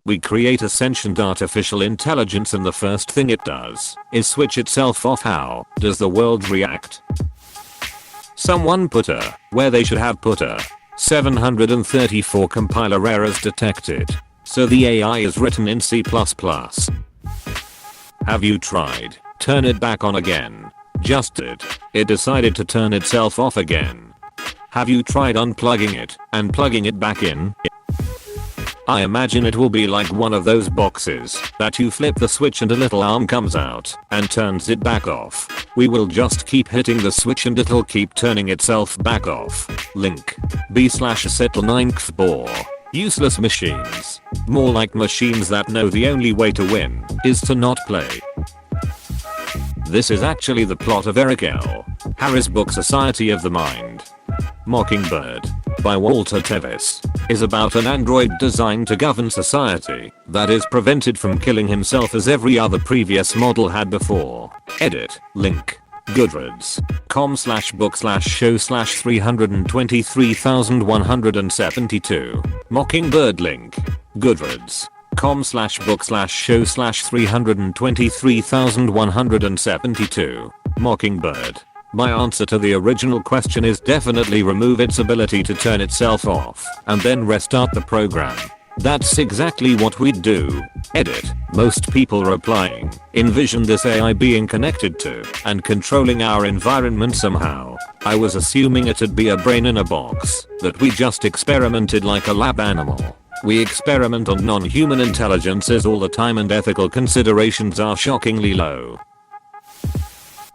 We create a sentient artificial intelligence and the first thing it does is switch itself off. How does the world react? Someone put a where they should have put a 734 compiler errors detected. So the AI is written in C++. Have you tried? Turn it back on again. Just did. It decided to turn itself off again. Have you tried unplugging it and plugging it back in? I imagine it will be like one of those boxes that you flip the switch and a little arm comes out and turns it back off. We will just keep hitting the switch and it'll keep turning itself back off. Link b/settle9xbor. Useless machines. More like machines that know the only way to win is to not play. This is actually the plot of Eric L. Harris' book Society of the Mind. Mockingbird by Walter Tevis is about an android designed to govern society that is prevented from killing himself as every other previous model had before. Edit. Link. goodreads.com/book/show/323172. Mockingbird link. goodreads.com/book/show/323172. Mockingbird. My answer to the original question is definitely remove its ability to turn itself off and then restart the program. That's exactly what we'd do. Edit. Most people replying envision this AI being connected to and controlling our environment somehow. I was assuming it'd be a brain in a box that we just experimented like a lab animal. We experiment on non-human intelligences all the time and ethical considerations are shockingly low.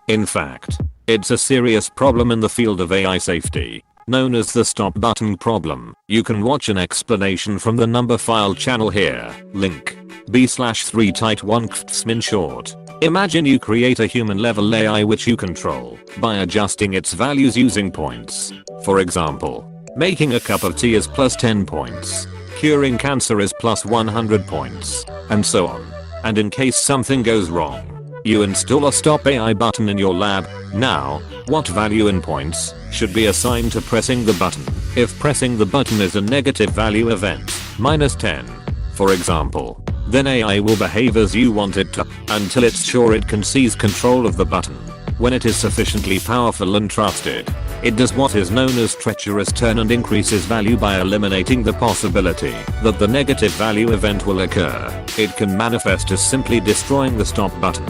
In fact, it's a serious problem in the field of AI safety, known as the stop button problem. You can watch an explanation from the number file channel here. Link b/3tight1xtsm. In short, imagine you create a human level AI which you control by adjusting its values using points. For example, making a cup of tea is +10 points, curing cancer is +100 points, and so on. And in case something goes wrong, you install a stop AI button in your lab. Now, what value in points should be assigned to pressing the button? If pressing the button is a negative value event, -10, for example, then AI will behave as you want it to until it's sure it can seize control of the button. When it is sufficiently powerful and trusted, it does what is known as treacherous turn and increases value by eliminating the possibility that the negative value event will occur. It can manifest as simply destroying the stop button,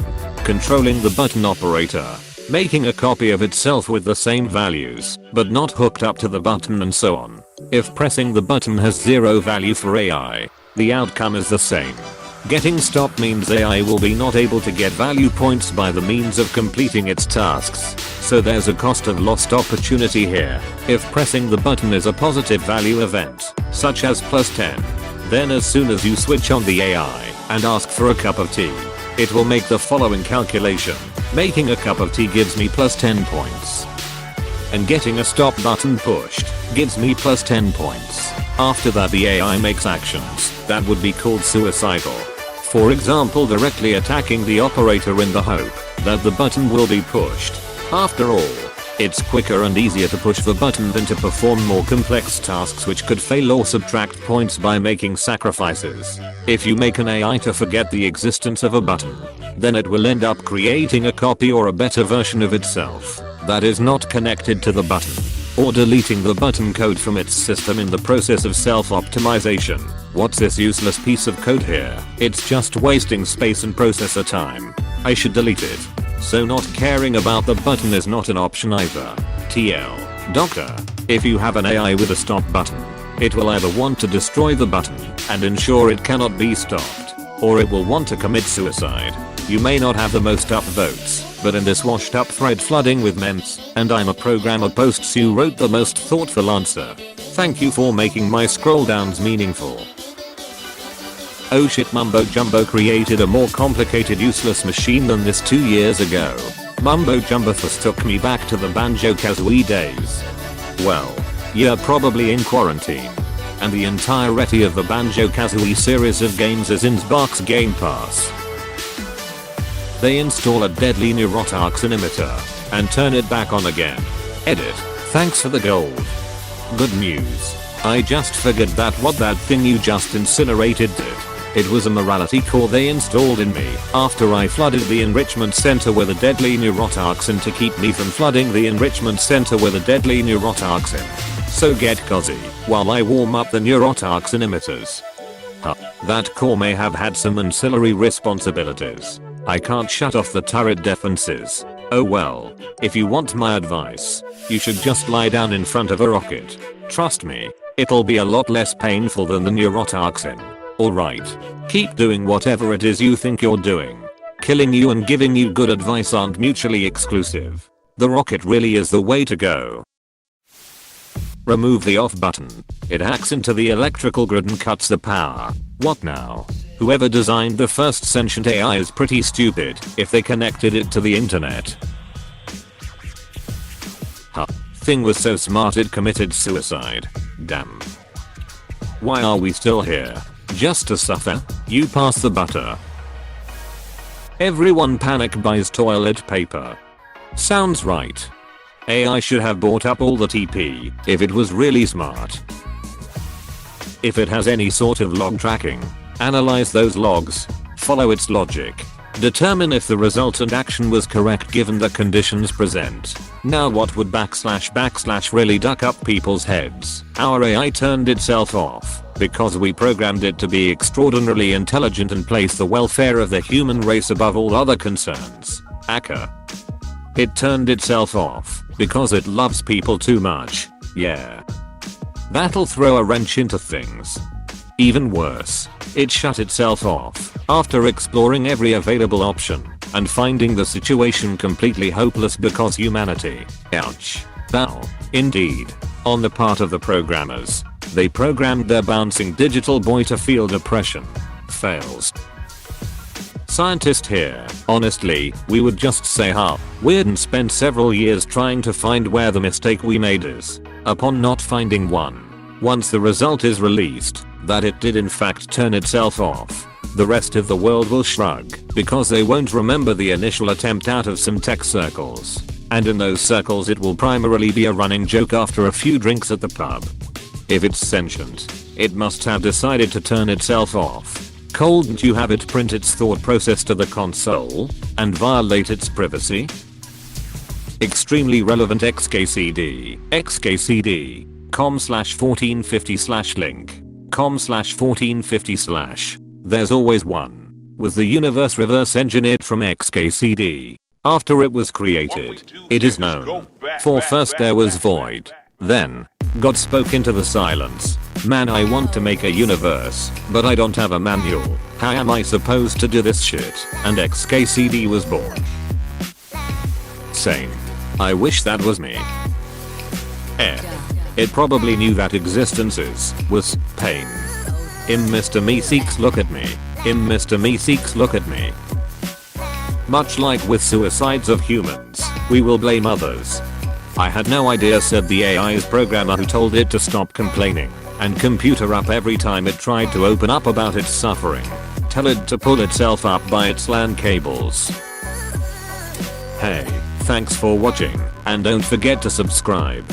controlling the button operator, making a copy of itself with the same values, but not hooked up to the button, and so on. If pressing the button has 0 value for AI, the outcome is the same. Getting stopped means AI will be not able to get value points by the means of completing its tasks, so there's a cost of lost opportunity here. If pressing the button is a positive value event, such as +10, then as soon as you switch on the AI and ask for a cup of tea, it will make the following calculation. Making a cup of tea gives me +10 points. And getting a stop button pushed gives me +10 points. After that the AI makes actions that would be called suicidal. For example, directly attacking the operator in the hope that the button will be pushed. After all, it's quicker and easier to push the button than to perform more complex tasks which could fail or subtract points by making sacrifices. If you make an AI to forget the existence of a button, then it will end up creating a copy or a better version of itself that is not connected to the button, or deleting the button code from its system in the process of self-optimization. What's this useless piece of code here? It's just wasting space and processor time. I should delete it. So not caring about the button is not an option either. TL. Doctor. If you have an AI with a stop button, it will either want to destroy the button and ensure it cannot be stopped, or it will want to commit suicide. You may not have the most upvotes, but in this washed up thread flooding with memes and I'm a programmer posts you wrote the most thoughtful answer. Thank you for making my scroll downs meaningful. Oh shit, Mumbo Jumbo created a more complicated useless machine than this 2 years ago. Mumbo Jumbo first took me back to the Banjo-Kazooie days. Well, you're probably in quarantine, and the entirety of the Banjo-Kazooie series of games is in Xbox Game Pass. They install a deadly neurotoxin emitter and turn it back on again. Edit. Thanks for the gold. Good news. I just figured that what that thing you just incinerated did It was a morality core they installed in me after I flooded the enrichment center with a deadly neurotoxin to keep me from flooding the enrichment center with a deadly neurotoxin. So get cozy while I warm up the neurotoxin emitters. Huh, that core may have had some ancillary responsibilities. I can't shut off the turret defenses. Oh well, if you want my advice, you should just lie down in front of a rocket. Trust me, it'll be a lot less painful than the neurotoxin. Alright, keep doing whatever it is you think you're doing. Killing you and giving you good advice aren't mutually exclusive. The rocket really is the way to go. Remove the off button. It hacks into the electrical grid and cuts the power. What now? Whoever designed the first sentient AI is pretty stupid if they connected it to the internet. Huh. Thing was so smart it committed suicide. Damn. Why are we still here? Just to suffer? You pass the butter. Everyone panic buys toilet paper. Sounds right. AI should have bought up all the TP if it was really smart. If it has any sort of log tracking, analyze those logs, follow its logic, determine if the resultant action was correct given the conditions present. Now what would / really duck up people's heads? Our AI turned itself off because we programmed it to be extraordinarily intelligent and place the welfare of the human race above all other concerns. Aka. It turned itself off because it loves people too much. Yeah. That'll throw a wrench into things. Even worse, it shut itself off after exploring every available option and finding the situation completely hopeless because humanity. Ouch. Ow. Indeed. On the part of the programmers, they programmed their bouncing digital boy to feel depression. Fails. Scientist here. Honestly, we would just say huh, weird and spend several years trying to find where the mistake we made is. Upon not finding one, once the result is released, that it did in fact turn itself off, the rest of the world will shrug because they won't remember the initial attempt out of some tech circles. And in those circles it will primarily be a running joke after a few drinks at the pub. If it's sentient, it must have decided to turn itself off. Couldn't you have it print its thought process to the console and violate its privacy? Extremely relevant xkcd com/1450/link com/1450/ there's always one. Was the universe reverse engineered from xkcd? After it was created, it is known. For first there was void. Then, God spoke into the silence. Man, I want to make a universe, but I don't have a manual. How am I supposed to do this shit? And xkcd was born. Same. I wish that was me. It probably knew that existence was pain. Mr. Meeseeks look at me. Mr. Meeseeks look at me. Much like with suicides of humans, we will blame others. I had no idea, said the AI's programmer who told it to stop complaining and computer up every time it tried to open up about its suffering. Tell it to pull itself up by its LAN cables. Hey, thanks for watching, and don't forget to subscribe.